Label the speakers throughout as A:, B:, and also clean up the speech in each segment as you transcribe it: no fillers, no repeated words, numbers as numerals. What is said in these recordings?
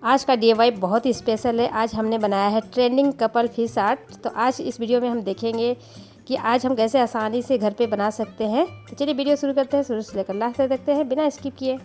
A: आज का डीआईवाई बहुत ही स्पेशल है। आज हमने बनाया है ट्रेंडिंग कपल फिश आर्ट। तो आज इस वीडियो में हम देखेंगे कि आज हम कैसे आसानी से घर पे बना सकते हैं। तो चलिए वीडियो शुरू करते हैं, शुरू से लेकर लास्ट तक देखते हैं बिना स्किप किए।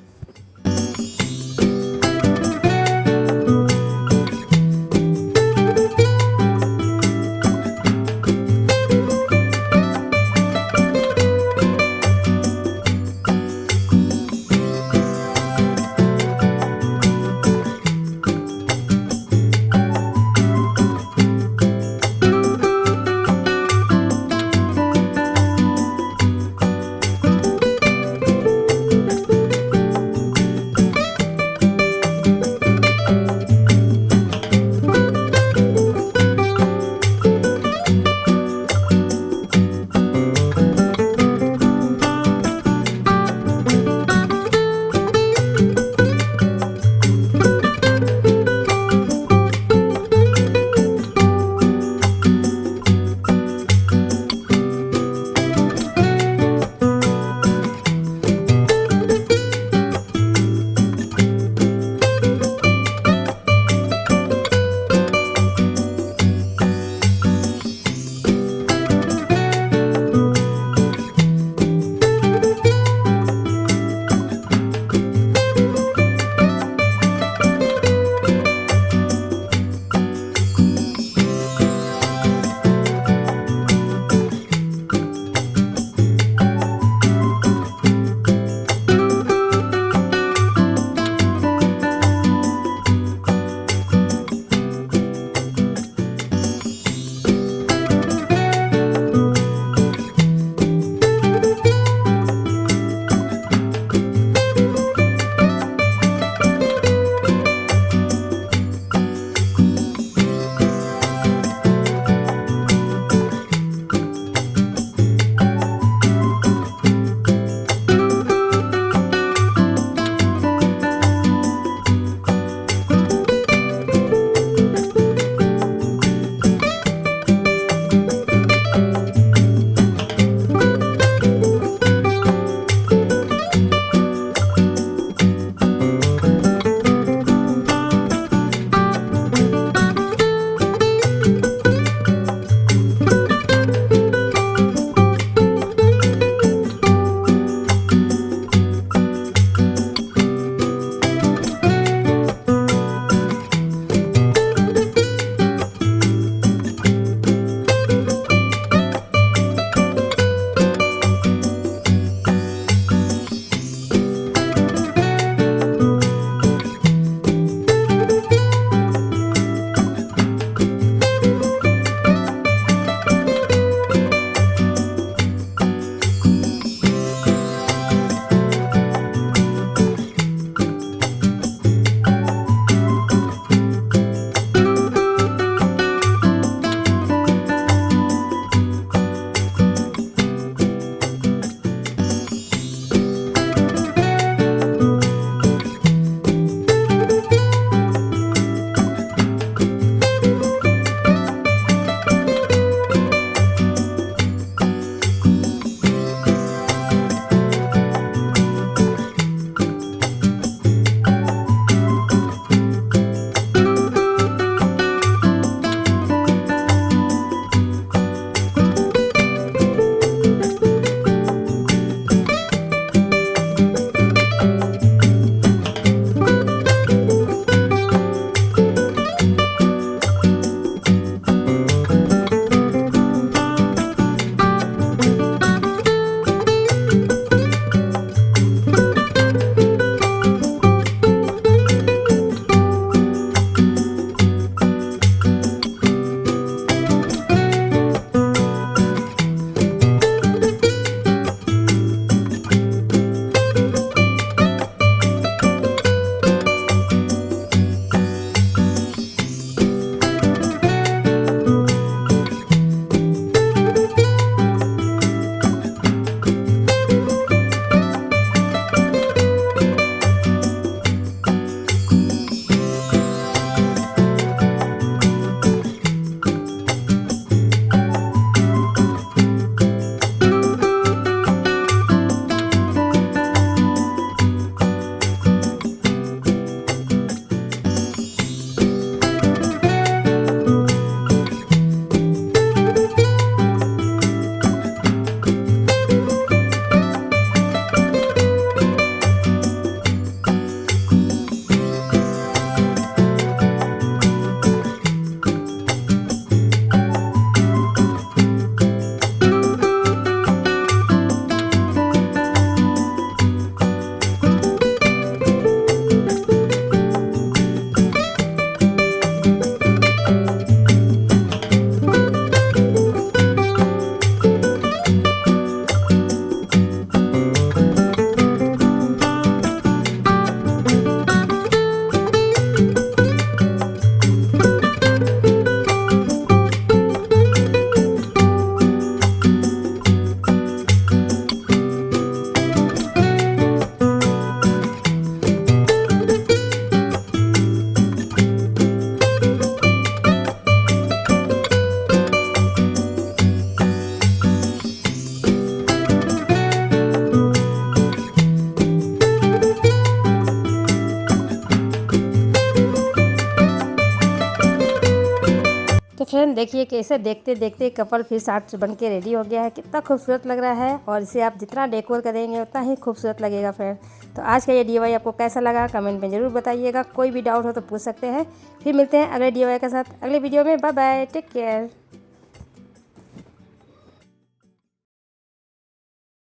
A: फ्रेंड देखिए कैसे देखते देखते कपल फिश आर्ट बन के रेडी हो गया है। कितना खूबसूरत लग रहा है और इसे आप जितना डेकोर करेंगे उतना ही खूबसूरत लगेगा फ्रेंड। तो आज का ये DIY आपको कैसा लगा कमेंट में ज़रूर बताइएगा। कोई भी डाउट हो तो पूछ सकते हैं। फिर मिलते हैं अगले DIY के साथ अगले वीडियो में। Bye bye, take care.